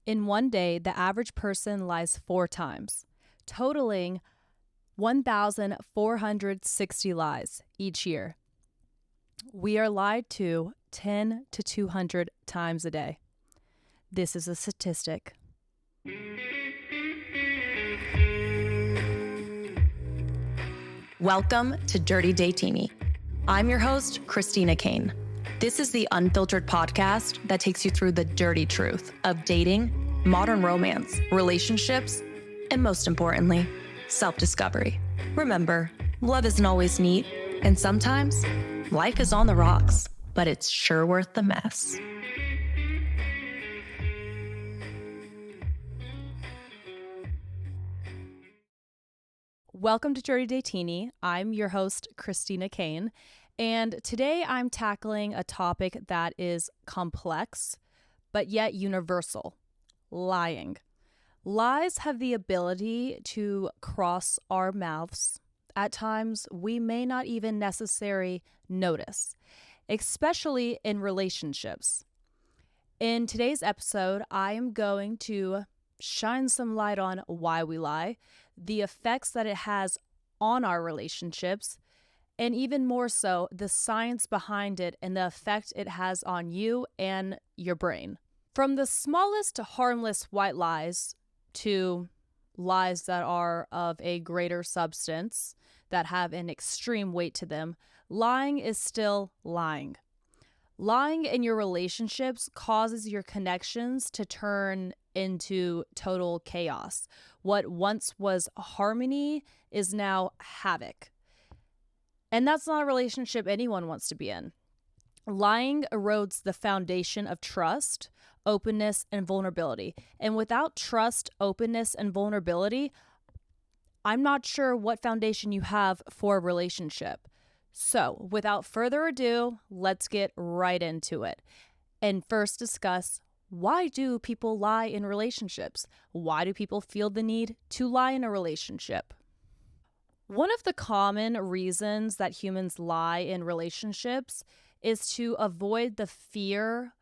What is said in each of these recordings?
In one day, the average person lies 4 times, totaling 1,460 lies each year. We are lied to 10 to 200 times a day. This is a statistic. Welcome to Dirty Datini. I'm your host, Christina Kane. This is the unfiltered podcast that takes you through the dirty truth of dating, modern romance, relationships, and most importantly, self-discovery. Remember, love isn't always neat, and sometimes life is on the rocks, but it's sure worth the mess. Welcome to Dirty Datini. I'm your host, Christina Kane, and today I'm tackling a topic that is complex, but yet universal: lying. Lies have the ability to cross our mouths. At times, we may not even necessarily notice, especially in relationships. In today's episode, I am going to shine some light on why we lie, the effects that it has on our relationships, and even more so, the science behind it and the effect it has on you and your brain. From the smallest to harmless white lies to lies that are of a greater substance, that have an extreme weight to them, lying is still lying. Lying in your relationships causes your connections to turn into total chaos. What once was harmony is now havoc. And that's not a relationship anyone wants to be in. Lying erodes the foundation of trust, openness, and vulnerability. And without trust, openness, and vulnerability, I'm not sure what foundation you have for a relationship. So, without further ado, let's get right into it. And first discuss, why do people lie in relationships? Why do people feel the need to lie in a relationship? One of the common reasons that humans lie in relationships is to avoid the fear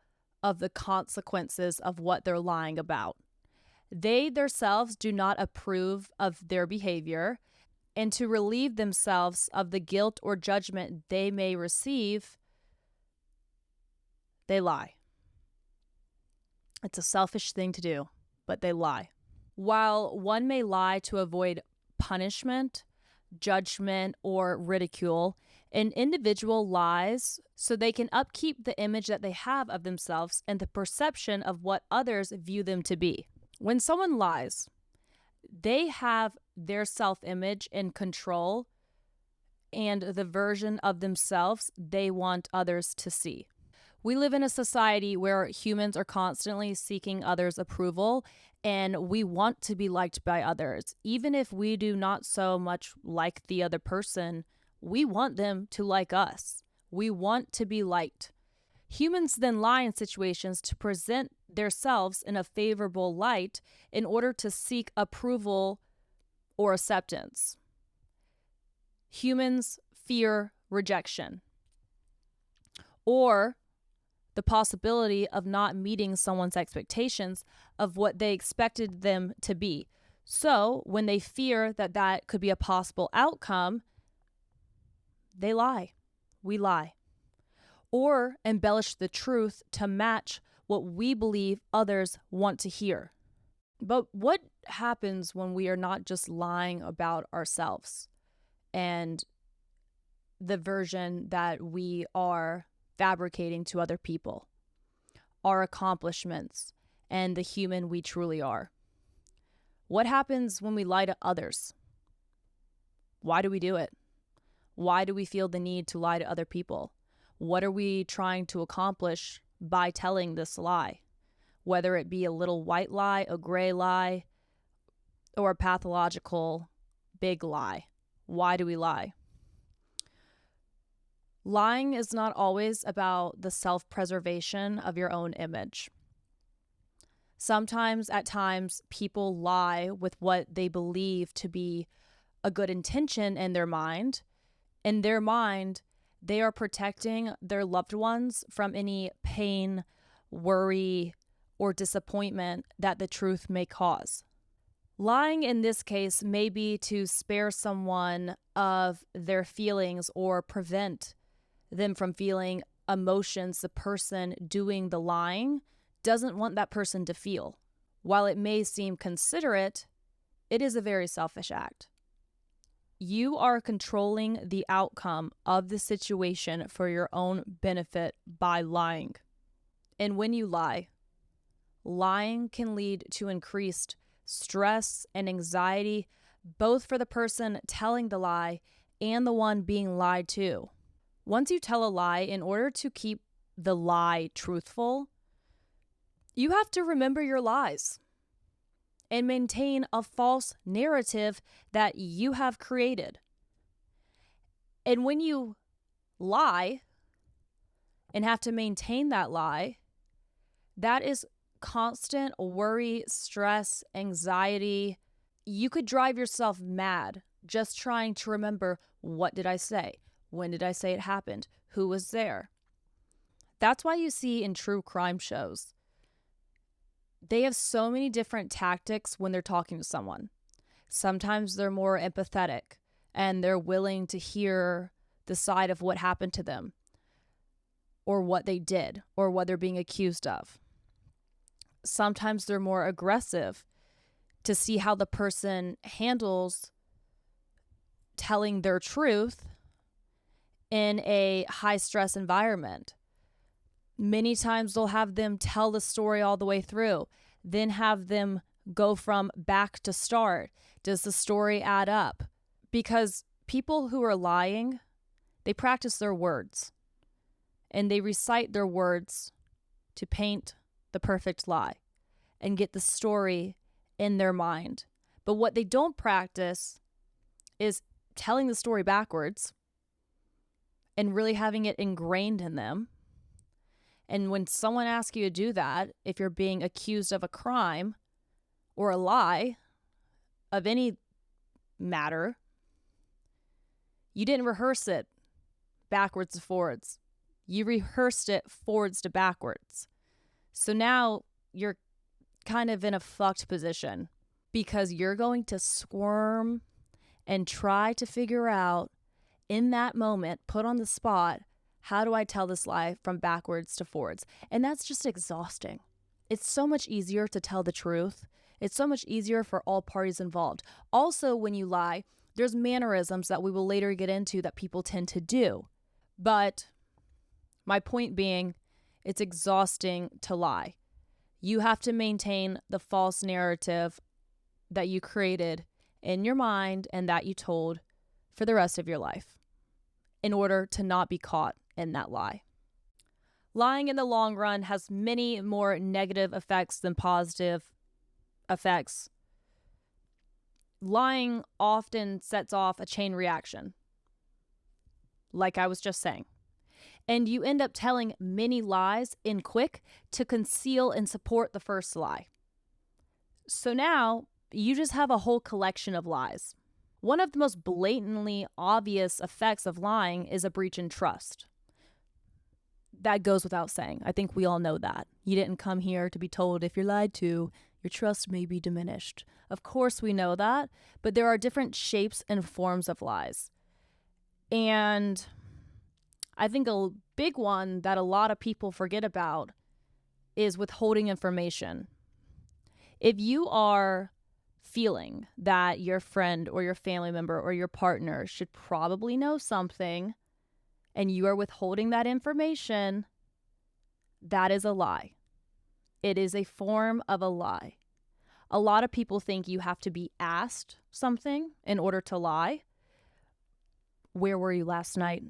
of the consequences of what they're lying about. They themselves do not approve of their behavior, and to relieve themselves of the guilt or judgment they may receive, they lie. It's a selfish thing to do, but they lie. While one may lie to avoid punishment, judgment, or ridicule, an individual lies so they can upkeep the image that they have of themselves and the perception of what others view them to be. When someone lies, they have their self-image in control and the version of themselves they want others to see. We live in a society where humans are constantly seeking others' approval, and we want to be liked by others. Even if we do not so much like the other person, we want them to like us. We want to be liked. Humans then lie in situations to present themselves in a favorable light in order to seek approval or acceptance. Humans fear rejection or the possibility of not meeting someone's expectations of what they expected them to be. So when they fear that that could be a possible outcome, they lie. We lie. Or embellish the truth to match what we believe others want to hear. But what happens when we are not just lying about ourselves and the version that we are fabricating to other people, our accomplishments, and the human we truly are? What happens when we lie to others? Why do we do it? Why do we feel the need to lie to other people? What are we trying to accomplish by telling this lie? Whether it be a little white lie, a gray lie, or a pathological big lie. Why do we lie? Lying is not always about the self-preservation of your own image. Sometimes, at times, people lie with what they believe to be a good intention in their mind. In their mind, they are protecting their loved ones from any pain, worry, or disappointment that the truth may cause. Lying in this case may be to spare someone of their feelings or prevent them from feeling emotions the person doing the lying doesn't want that person to feel. While it may seem considerate, it is a very selfish act. You are controlling the outcome of the situation for your own benefit by lying. And when you lie, lying can lead to increased stress and anxiety, both for the person telling the lie and the one being lied to. Once you tell a lie, in order to keep the lie truthful, you have to remember your lies and maintain a false narrative that you have created. And when you lie and have to maintain that lie, that is constant worry, stress, anxiety. You could drive yourself mad just trying to remember, what did I say? When did I say it happened? Who was there? That's why you see in true crime shows, they have so many different tactics when they're talking to someone. Sometimes they're more empathetic and they're willing to hear the side of what happened to them or what they did or what they're being accused of. Sometimes they're more aggressive to see how the person handles telling their truth in a high stress environment. Many times they'll have them tell the story all the way through, then have them go from back to start. Does the story add up? Because people who are lying, they practice their words and they recite their words to paint the perfect lie and get the story in their mind. But what they don't practice is telling the story backwards and really having it ingrained in them. And when someone asks you to do that, if you're being accused of a crime or a lie of any matter, you didn't rehearse it backwards to forwards. You rehearsed it forwards to backwards. So now you're kind of in a fucked position because you're going to squirm and try to figure out in that moment, put on the spot, how do I tell this lie from backwards to forwards? And that's just exhausting. It's so much easier to tell the truth. It's so much easier for all parties involved. Also, when you lie, there's mannerisms that we will later get into that people tend to do. But my point being, it's exhausting to lie. You have to maintain the false narrative that you created in your mind and that you told for the rest of your life in order to not be caught in that lie. Lying in the long run has many more negative effects than positive effects. Lying often sets off a chain reaction, like I was just saying. And you end up telling many lies in quick to conceal and support the first lie. So now you just have a whole collection of lies. One of the most blatantly obvious effects of lying is a breach in trust. That goes without saying. I think we all know that. You didn't come here to be told if you're lied to, your trust may be diminished. Of course we know that, but there are different shapes and forms of lies. And I think a big one that a lot of people forget about is withholding information. If you are feeling that your friend or your family member or your partner should probably know something and you are withholding that information, that is a lie. It is a form of a lie. A lot of people think you have to be asked something in order to lie. Where were you last night?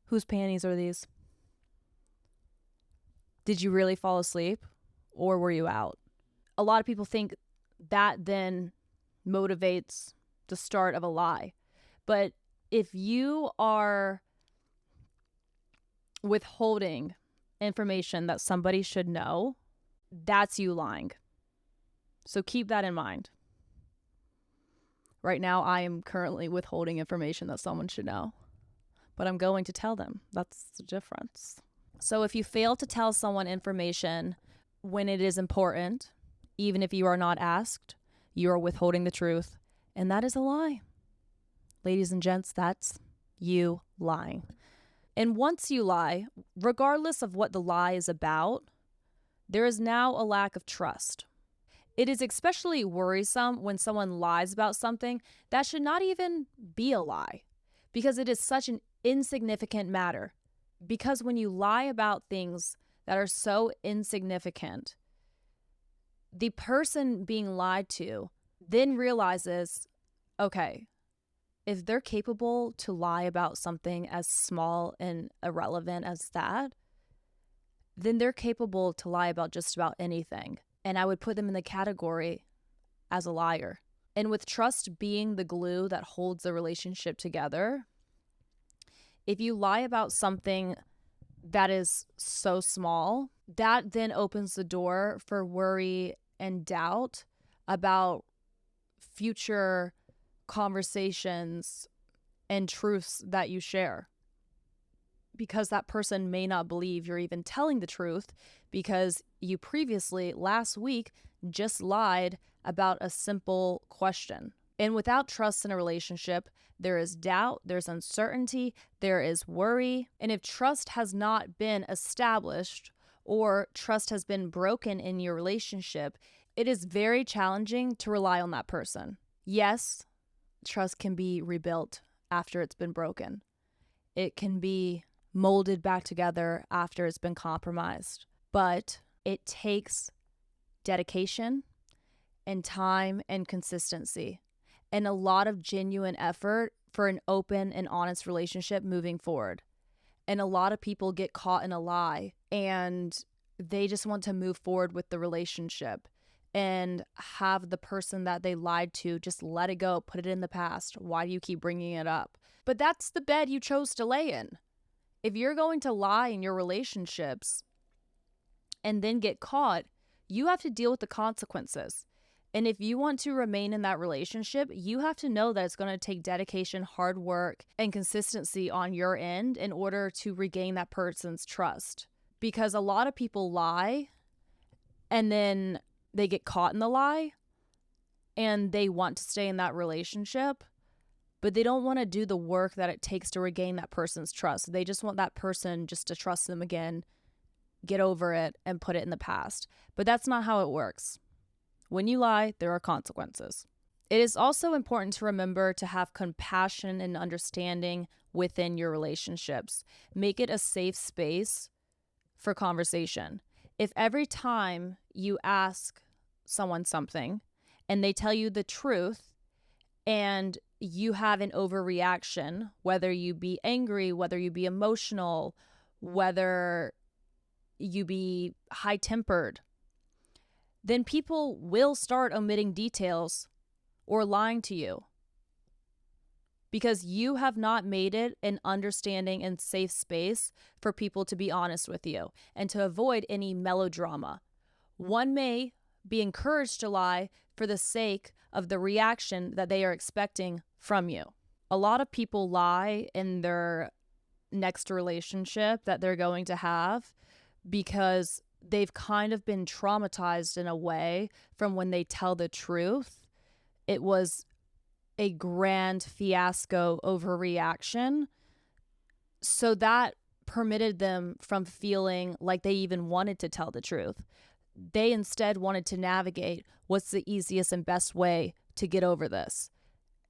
Whose panties are these? Did you really fall asleep or were you out? A lot of people think that then motivates the start of a lie. But if you are withholding information that somebody should know, that's you lying. So keep that in mind. Right now, I am currently withholding information that someone should know, but I'm going to tell them. That's the difference. So if you fail to tell someone information when it is important, even if you are not asked, you are withholding the truth, and that is a lie. Ladies and gents, that's you lying. And once you lie, regardless of what the lie is about, there is now a lack of trust. It is especially worrisome when someone lies about something that should not even be a lie, because it is such an insignificant matter. Because when you lie about things that are so insignificant, the person being lied to then realizes, okay, if they're capable to lie about something as small and irrelevant as that, then they're capable to lie about just about anything. And I would put them in the category as a liar. And with trust being the glue that holds a relationship together, if you lie about something that is so small, that then opens the door for worry and doubt about future conversations and truths that you share. Because that person may not believe you're even telling the truth because you previously, last week, just lied about a simple question. And without trust in a relationship, there is doubt, there's uncertainty, there is worry. And if trust has not been established or trust has been broken in your relationship, it is very challenging to rely on that person. Yes, trust can be rebuilt after it's been broken. It can be molded back together after it's been compromised. But it takes dedication and time and consistency and a lot of genuine effort for an open and honest relationship moving forward. And a lot of people get caught in a lie and they just want to move forward with the relationship and have the person that they lied to just let it go, put it in the past. Why do you keep bringing it up? But that's the bed you chose to lay in. If you're going to lie in your relationships and then get caught, you have to deal with the consequences. And if you want to remain in that relationship, you have to know that it's going to take dedication, hard work, and consistency on your end in order to regain that person's trust. Because a lot of people lie and then they get caught in the lie and they want to stay in that relationship, but they don't want to do the work that it takes to regain that person's trust. They just want that person just to trust them again, get over it, and put it in the past. But that's not how it works. When you lie, there are consequences. It is also important to remember to have compassion and understanding within your relationships. Make it a safe space for conversation. If every time you ask someone something and they tell you the truth and you have an overreaction, whether you be angry, whether you be emotional, whether you be high-tempered, then people will start omitting details or lying to you because you have not made it an understanding and safe space for people to be honest with you and to avoid any melodrama. One may be encouraged to lie for the sake of the reaction that they are expecting from you. A lot of people lie in their next relationship that they're going to have because they've kind of been traumatized in a way from when they tell the truth. It was a grand fiasco overreaction. So that permitted them from feeling like they even wanted to tell the truth. They instead wanted to navigate what's the easiest and best way to get over this.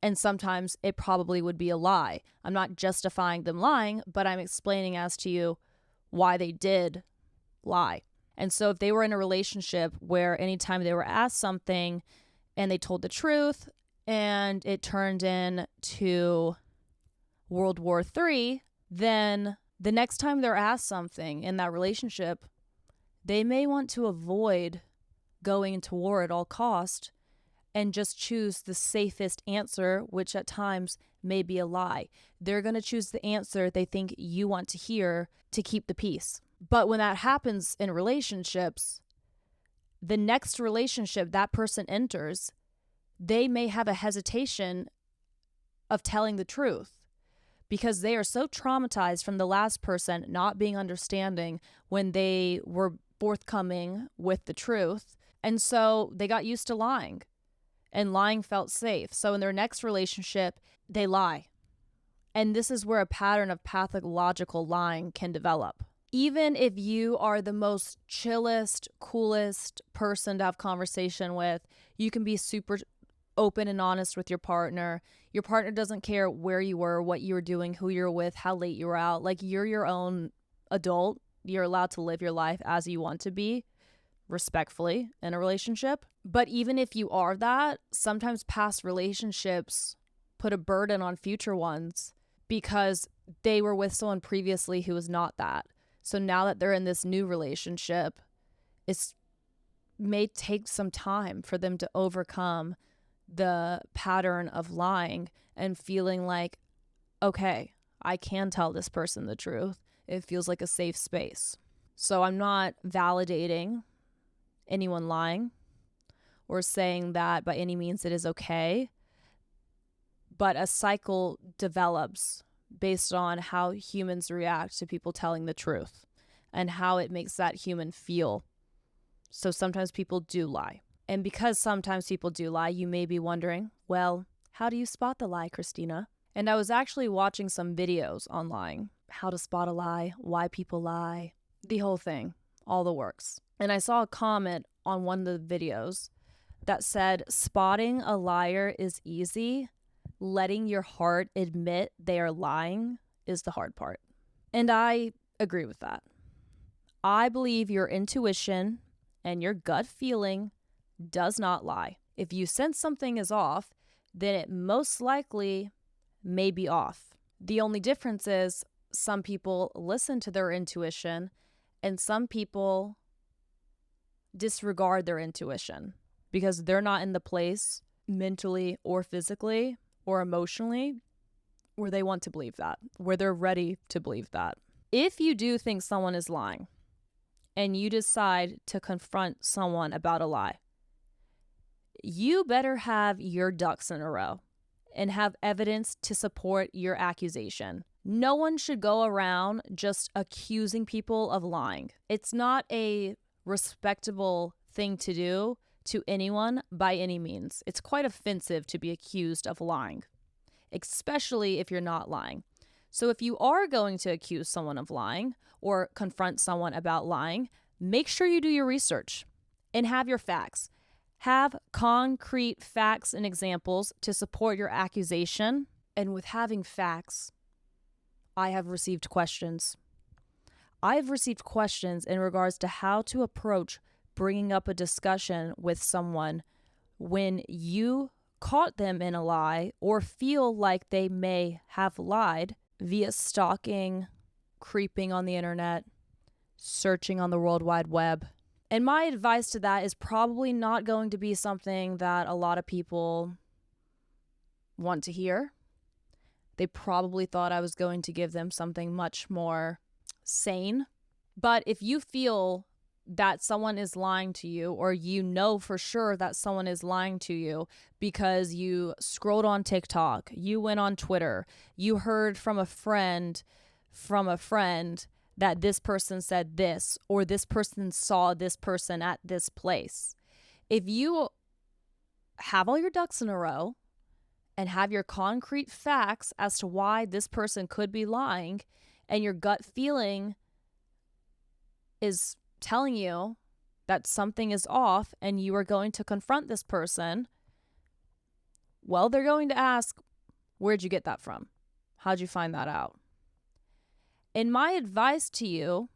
And sometimes it probably would be a lie. I'm not justifying them lying, but I'm explaining as to you why they did lie. And so if they were in a relationship where anytime they were asked something and they told the truth and it turned into World War III, then the next time they're asked something in that relationship, they may want to avoid going to war at all cost and just choose the safest answer, which at times may be a lie. They're going to choose the answer they think you want to hear to keep the peace. But when that happens in relationships, the next relationship that person enters, they may have a hesitation of telling the truth because they are so traumatized from the last person not being understanding when they were forthcoming with the truth. And so they got used to lying, and lying felt safe. So in their next relationship, they lie. And this is where a pattern of pathological lying can develop. Even if you are the most chillest, coolest person to have conversation with, you can be super open and honest with your partner. Your partner doesn't care where you were, what you were doing, who you're with, how late you were out. Like, you're your own adult. You're allowed to live your life as you want to be, respectfully, in a relationship. But even if you are that, sometimes past relationships put a burden on future ones because they were with someone previously who was not that. So now that they're in this new relationship, it may take some time for them to overcome the pattern of lying and feeling like, okay, I can tell this person the truth. It feels like a safe space. So I'm not validating anyone lying or saying that by any means it is okay, but a cycle develops based on how humans react to people telling the truth and how it makes that human feel. So sometimes people do lie. And because sometimes people do lie, you may be wondering, well, how do you spot the lie, Christina? And I was actually watching some videos on lying, how to spot a lie, why people lie, the whole thing, all the works. And I saw a comment on one of the videos that said, spotting a liar is easy. Letting your heart admit they are lying is the hard part. And I agree with that. I believe your intuition and your gut feeling does not lie. If you sense something is off, then it most likely may be off. The only difference is some people listen to their intuition and some people disregard their intuition because they're not in the place mentally or physically or emotionally where they want to believe that, where they're ready to believe that. If you do think someone is lying and you decide to confront someone about a lie, you better have your ducks in a row and have evidence to support your accusation. No one should go around just accusing people of lying. It's not a respectable thing to do to anyone by any means. It's quite offensive to be accused of lying, especially if you're not lying. So if you are going to accuse someone of lying or confront someone about lying, make sure you do your research and have your facts. Have concrete facts and examples to support your accusation. And with having facts, I have received questions. I have received questions in regards to how to approach bringing up a discussion with someone when you caught them in a lie or feel like they may have lied via stalking, creeping on the internet, searching on the World Wide Web. And my advice to that is probably not going to be something that a lot of people want to hear. They probably thought I was going to give them something much more sane. But if you feel that someone is lying to you, or you know for sure that someone is lying to you because you scrolled on TikTok, you went on Twitter, you heard from a friend that this person said this, or this person saw this person at this place. If you have all your ducks in a row and have your concrete facts as to why this person could be lying, and your gut feeling is telling you that something is off and you are going to confront this person, well, they're going to ask, where'd you get that from? How'd you find that out? And my advice to you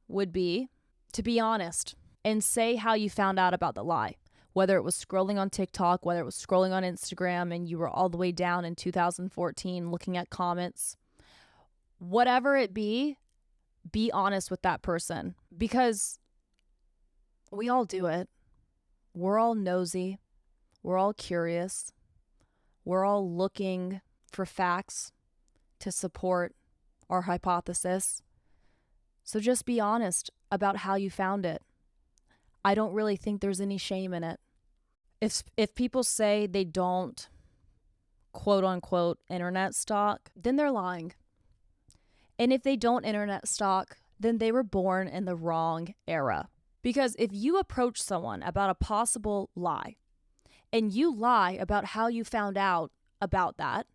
would be to be honest and say how you found out about the lie. Whether it was scrolling on TikTok, whether it was scrolling on Instagram and you were all the way down in 2014 looking at comments, whatever it be honest with that person, because we all do it. We're all nosy. We're all curious. We're all looking for facts to support our hypothesis. So just be honest about how you found it. I don't really think there's any shame in it. If people say they don't quote unquote internet stalk, then they're lying. And if they don't internet stalk, then they were born in the wrong era. Because if you approach someone about a possible lie and you lie about how you found out about that,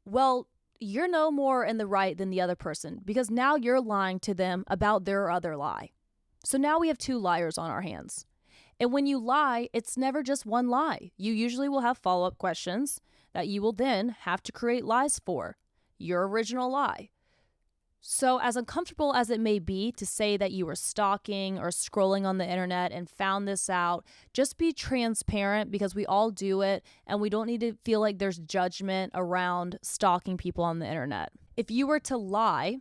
well, you're no more in the right than the other person, because now you're lying to them about their other lie. So now we have two liars on our hands. And when you lie, it's never just one lie. You usually will have follow-up questions that you will then have to create lies for, your original lie. So as uncomfortable as it may be to say that you were stalking or scrolling on the internet and found this out, just be transparent, because we all do it and we don't need to feel like there's judgment around stalking people on the internet. If you were to lie,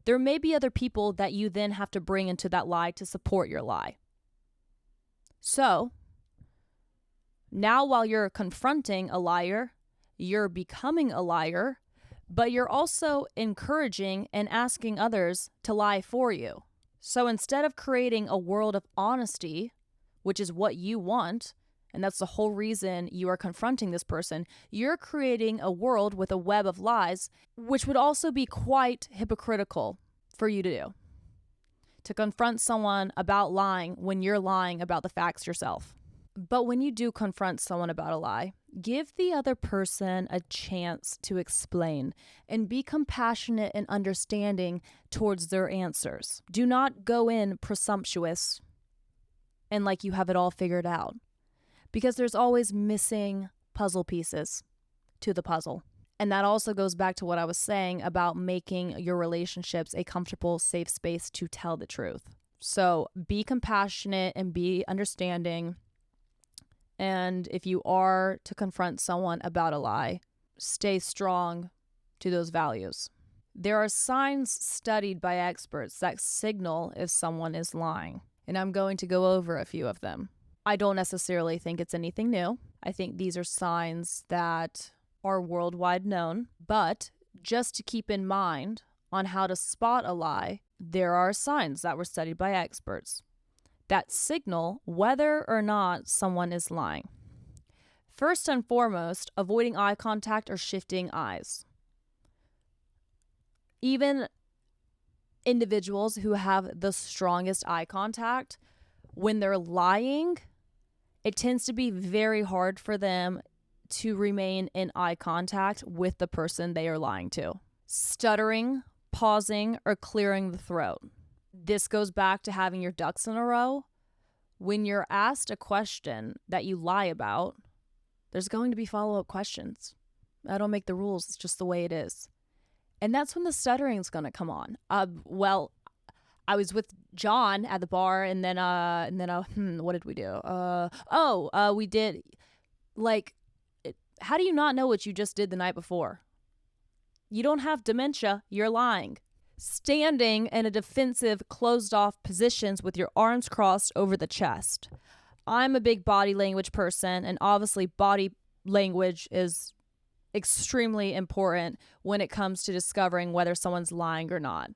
there may be other people that you then have to bring into that lie to support your lie. So now while you're confronting a liar, you're becoming a liar, but you're also encouraging and asking others to lie for you. So instead of creating a world of honesty, which is what you want, and that's the whole reason you are confronting this person, you're creating a world with a web of lies, which would also be quite hypocritical for you to do. To confront someone about lying when you're lying about the facts yourself. But when you do confront someone about a lie, give the other person a chance to explain and be compassionate and understanding towards their answers. Do not go in presumptuous and like you have it all figured out, because there's always missing puzzle pieces to the puzzle. And that also goes back to what I was saying about making your relationships a comfortable, safe space to tell the truth. So be compassionate and be understanding. And if you are to confront someone about a lie, stay strong to those values. There are signs studied by experts that signal if someone is lying, and I'm going to go over a few of them. I don't necessarily think it's anything new. I think these are signs that are worldwide known, but just to keep in mind on how to spot a lie, there are signs that were studied by experts that signal whether or not someone is lying. First and foremost, avoiding eye contact or shifting eyes. Even individuals who have the strongest eye contact, when they're lying, it tends to be very hard for them to remain in eye contact with the person they are lying to. Stuttering, pausing, or clearing the throat. This goes back to having your ducks in a row. When you're asked a question that you lie about, there's going to be follow-up questions. I don't make the rules. It's just the way it is. And that's when the stuttering is going to come on. Well, I was with John at the bar, and then what did we do? We did, how do you not know what you just did the night before? You don't have dementia. You're lying. Standing in a defensive, closed-off positions with your arms crossed over the chest. I'm a big body language person, and obviously body language is extremely important when it comes to discovering whether someone's lying or not.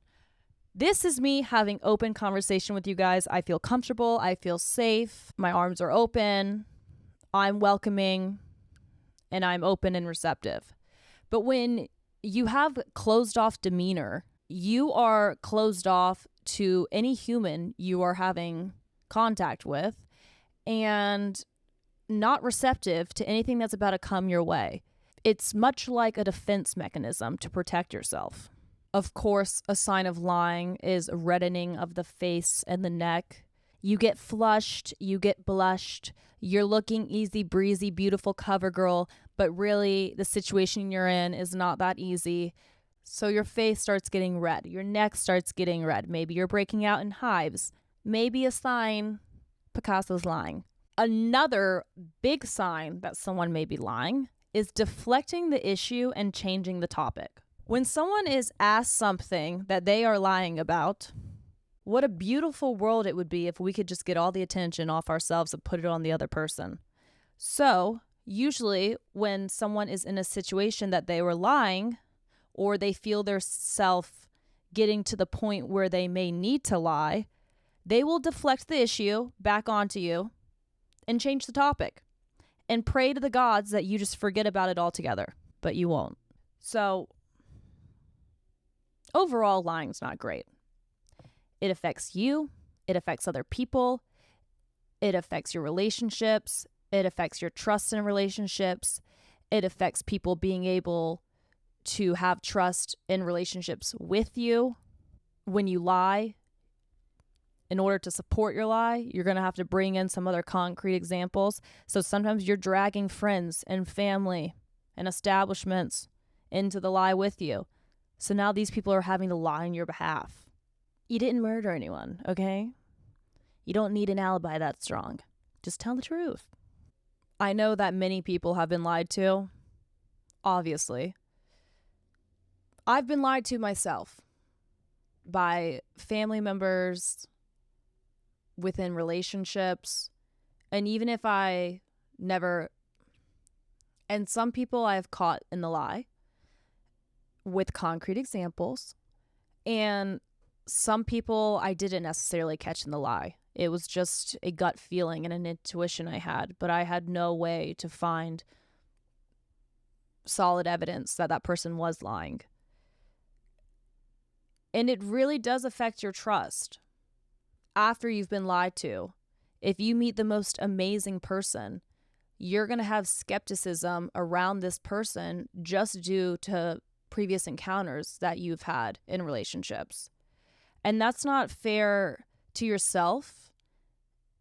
This is me having open conversation with you guys. I feel comfortable. I feel safe. My arms are open. I'm welcoming, and I'm open and receptive. But when you have closed-off demeanor, you are closed off to any human you are having contact with and not receptive to anything that's about to come your way. It's much like a defense mechanism to protect yourself. Of course, a sign of lying is reddening of the face and the neck. You get flushed, you get blushed, you're looking easy breezy, beautiful cover girl, but really the situation you're in is not that easy. So your face starts getting red, your neck starts getting red. Maybe you're breaking out in hives. Maybe a sign Picasso's lying. Another big sign that someone may be lying is deflecting the issue and changing the topic. When someone is asked something that they are lying about, what a beautiful world it would be if we could just get all the attention off ourselves and put it on the other person. So usually when someone is in a situation that they were lying, or they feel their self getting to the point where they may need to lie, they will deflect the issue back onto you and change the topic and pray to the gods that you just forget about it altogether, but you won't. So Overall, lying's not great. It affects you. It affects other people. It affects your relationships. It affects your trust in relationships. It affects people being able to have trust in relationships with you. When you lie, in order to support your lie, you're going to have to bring in some other concrete examples. So sometimes you're dragging friends and family and establishments into the lie with you. So now these people are having to lie on your behalf. You didn't murder anyone, okay? You don't need an alibi that strong. Just tell the truth. I know that many people have been lied to, obviously. I've been lied to myself by family members, within relationships, and even if I never, and some people I have caught in the lie with concrete examples, and some people I didn't necessarily catch in the lie. It was just a gut feeling and an intuition I had, but I had no way to find solid evidence that that person was lying. And it really does affect your trust. After you've been lied to, if you meet the most amazing person, you're going to have skepticism around this person just due to previous encounters that you've had in relationships. And that's not fair to yourself,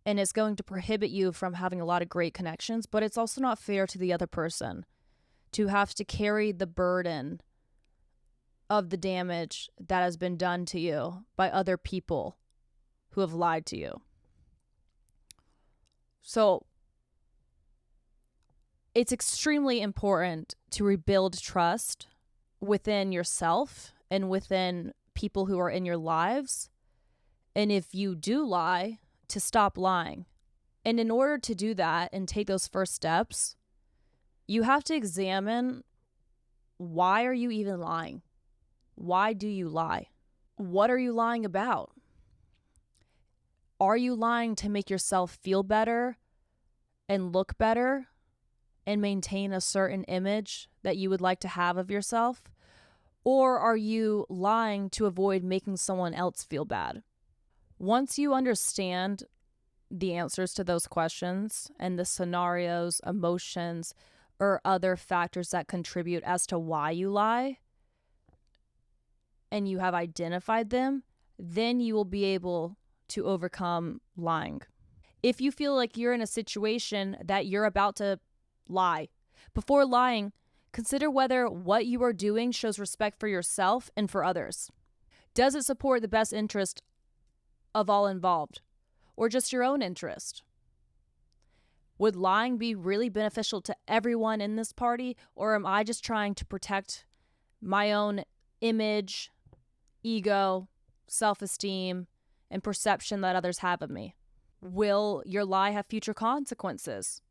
and it's going to prohibit you from having a lot of great connections, but it's also not fair to the other person to have to carry the burden of the damage that has been done to you by other people who have lied to you. So it's extremely important to rebuild trust within yourself and within people who are in your lives. And if you do lie, to stop lying. And in order to do that and take those first steps, you have to examine, why are you even lying? Why do you lie? What are you lying about? Are you lying to make yourself feel better and look better and maintain a certain image that you would like to have of yourself? Or are you lying to avoid making someone else feel bad? Once you understand the answers to those questions and the scenarios, emotions, or other factors that contribute as to why you lie, and you have identified them, then you will be able to overcome lying. If you feel like you're in a situation that you're about to lie, before lying, consider whether what you are doing shows respect for yourself and for others. Does it support the best interest of all involved, or just your own interest? Would lying be really beneficial to everyone in this party, or am I just trying to protect my own image, ego, self-esteem, and perception that others have of me? Will your lie have future consequences?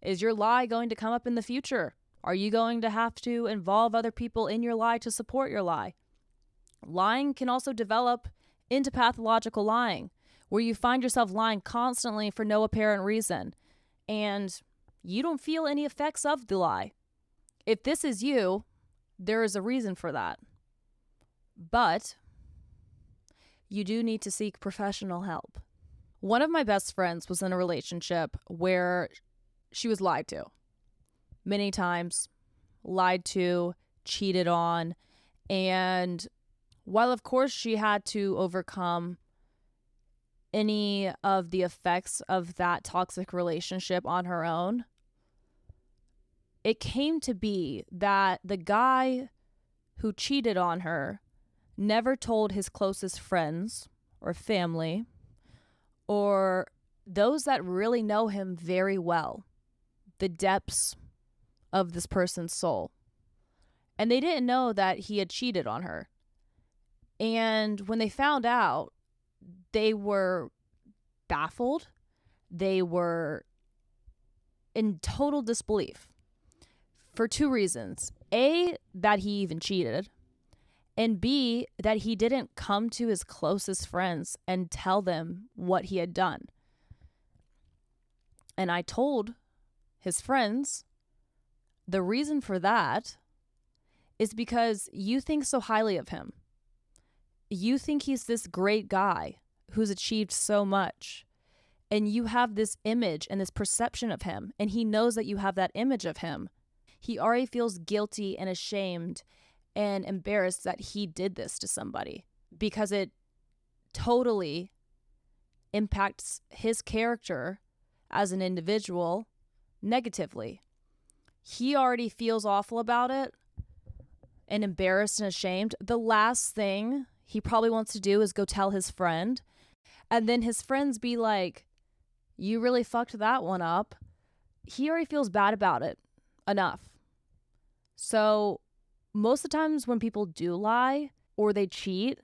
Is your lie going to come up in the future? Are you going to have to involve other people in your lie to support your lie? Lying can also develop into pathological lying, where you find yourself lying constantly for no apparent reason, and you don't feel any effects of the lie. If this is you, there is a reason for that. But you do need to seek professional help. One of my best friends was in a relationship where she was lied to many times, lied to, cheated on, and while of course she had to overcome any of the effects of that toxic relationship on her own, it came to be that the guy who cheated on her never told his closest friends or family or those that really know him very well the depths of this person's soul. And they didn't know that he had cheated on her. And when they found out, they were baffled. They were in total disbelief for two reasons. A, that he even cheated. And B, that he didn't come to his closest friends and tell them what he had done. And I told his friends, the reason for that is because you think so highly of him. you think he's this great guy who's achieved so much, and you have this image and this perception of him, and he knows that you have that image of him. He already feels guilty and ashamed and embarrassed that he did this to somebody because it totally impacts his character as an individual negatively. He already feels awful about it and embarrassed and ashamed. The last thing he probably wants to do is go tell his friend, and then his friends be like, you really fucked that one up. He already feels bad about it enough. So most of the times when people do lie or they cheat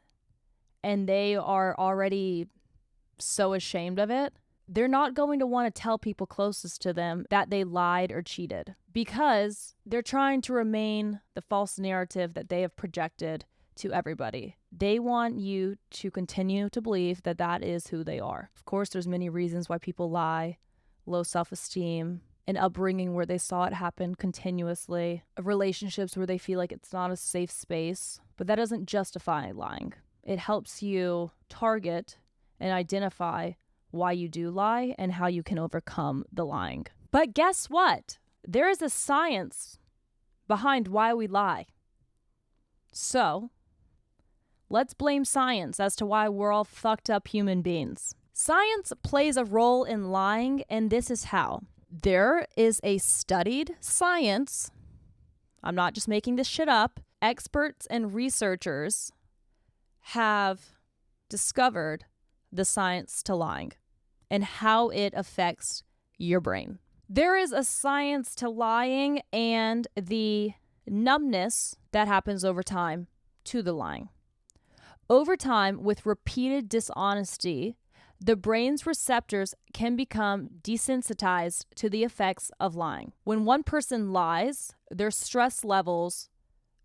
and they are already so ashamed of it, they're not going to want to tell people closest to them that they lied or cheated because they're trying to remain the false narrative that they have projected to everybody. They want you to continue to believe that that is who they are. Of course, there's many reasons why people lie: low self-esteem, an upbringing where they saw it happen continuously, relationships where they feel like it's not a safe space. But that doesn't justify lying. It helps you target and identify why you do lie and how you can overcome the lying. But guess what? There is a science behind why we lie. So let's blame science as to why we're all fucked up human beings. Science plays a role in lying, and this is how. There is a studied science. I'm not just making this shit up. Experts and researchers have discovered the science to lying and how it affects your brain. There is a science to lying and the numbness that happens over time to the lying. Over time, with repeated dishonesty, the brain's receptors can become desensitized to the effects of lying. When one person lies, their stress levels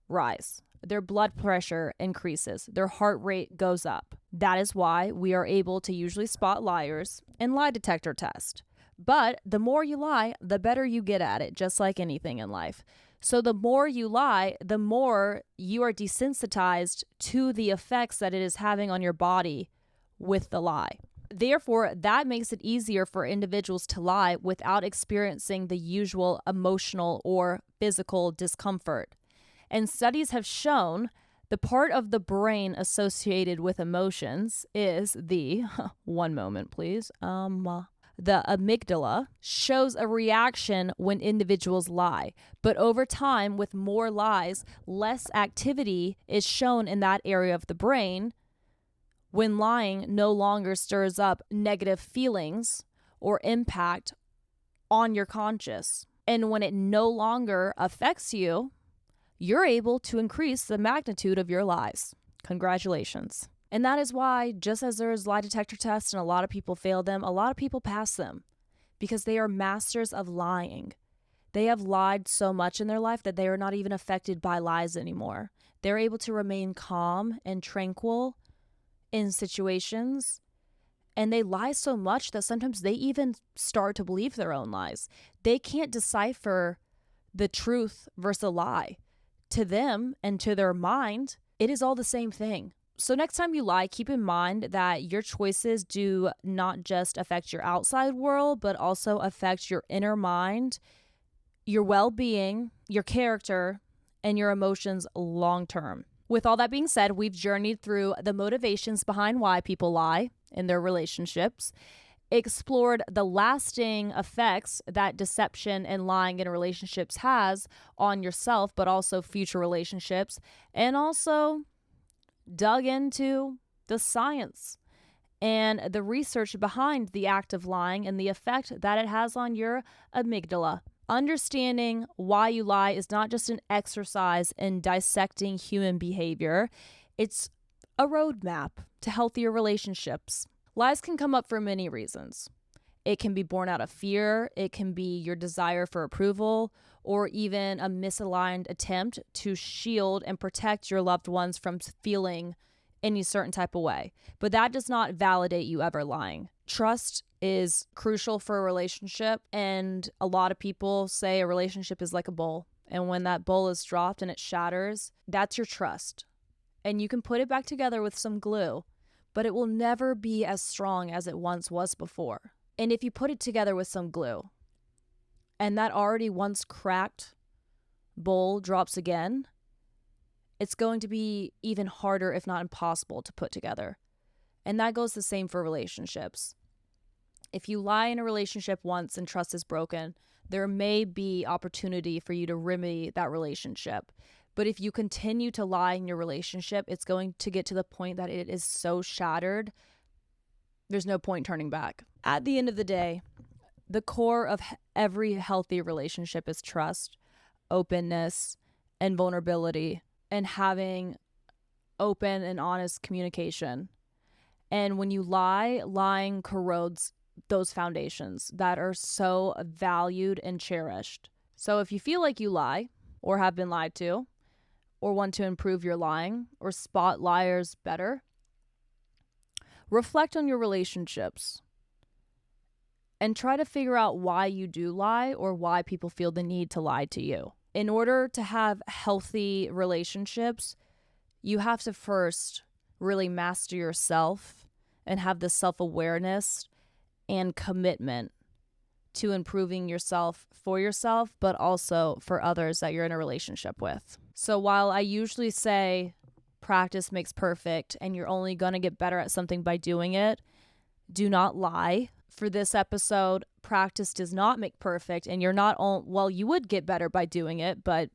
rise. Their blood pressure increases. Their heart rate goes up. That is why we are able to usually spot liars in lie detector test. But the more you lie, the better you get at it, just like anything in life. So the more you lie, the more you are desensitized to the effects that it is having on your body with the lie. Therefore, that makes it easier for individuals to lie without experiencing the usual emotional or physical discomfort. And studies have shown the part of the brain associated with emotions is the, one moment please, the amygdala shows a reaction when individuals lie. But over time, with more lies, less activity is shown in that area of the brain when lying no longer stirs up negative feelings or impact on your conscious. And when it no longer affects you, you're able to increase the magnitude of your lies. Congratulations. And that is why, just as there's lie detector tests and a lot of people fail them, a lot of people pass them because they are masters of lying. They have lied so much in their life that they are not even affected by lies anymore. They're able to remain calm and tranquil in situations, and they lie so much that sometimes they even start to believe their own lies. They can't decipher the truth versus a lie. To them and to their mind, it is all the same thing. So next time you lie, keep in mind that your choices do not just affect your outside world, but also affect your inner mind, your well-being, your character, and your emotions long term. With all that being said, we've journeyed through the motivations behind why people lie in their relationships, explored the lasting effects that deception and lying in relationships has on yourself, but also future relationships, and also dug into the science and the research behind the act of lying and the effect that it has on your amygdala. Understanding why you lie is not just an exercise in dissecting human behavior. It's a roadmap to healthier relationships. Lies can come up for many reasons. It can be born out of fear. It can be your desire for approval, or even a misaligned attempt to shield and protect your loved ones from feeling any certain type of way. But that does not validate you ever lying. Trust is crucial for a relationship, and a lot of people say a relationship is like a bowl. And when that bowl is dropped and it shatters, that's your trust. and you can put it back together with some glue, but it will never be as strong as it once was before. And if you put it together with some glue and that already once cracked bowl drops again, it's going to be even harder, if not impossible, to put together. And that goes the same for relationships. If you lie in a relationship once and trust is broken, there may be opportunity for you to remedy that relationship. But if you continue to lie in your relationship, it's going to get to the point that it is so shattered, there's no point turning back. At the end of the day, the core of every healthy relationship is trust, openness, and vulnerability, and having open and honest communication. And when you lie, lying corrodes those foundations that are so valued and cherished. So if you feel like you lie or have been lied to, or want to improve your lying or spot liars better, reflect on your relationships and try to figure out why you do lie or why people feel the need to lie to you. In order to have healthy relationships, you have to first really master yourself and have the self-awareness and commitment to improving yourself, but also for others that you're in a relationship with. So while I usually say practice makes perfect and you're only going to get better at something by doing it, do not lie. For this episode, practice does not make perfect, and you're not you would get better by doing it, but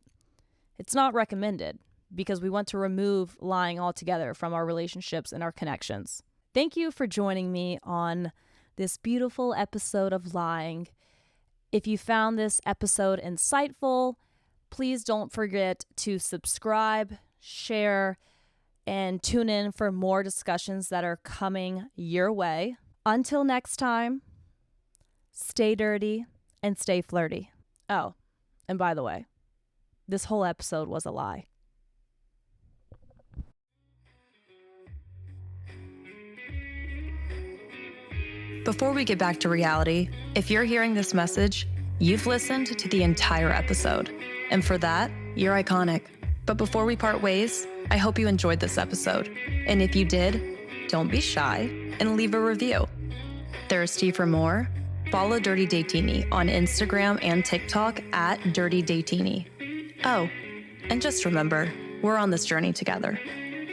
it's not recommended because we want to remove lying altogether from our relationships and our connections. Thank you for joining me on this beautiful episode of Lying. If you found this episode insightful, please don't forget to subscribe, share, and tune in for more discussions that are coming your way. Until next time, stay dirty and stay flirty. Oh, and by the way, this whole episode was a lie. Before we get back to reality, if you're hearing this message, you've listened to the entire episode. And for that, you're iconic. But before we part ways, I hope you enjoyed this episode. And if you did, don't be shy and leave a review. Thirsty for more? Follow Dirty Datini on Instagram and TikTok at Dirty Datini. Oh, and just remember, we're on this journey together.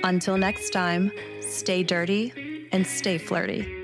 Until next time, stay dirty and stay flirty.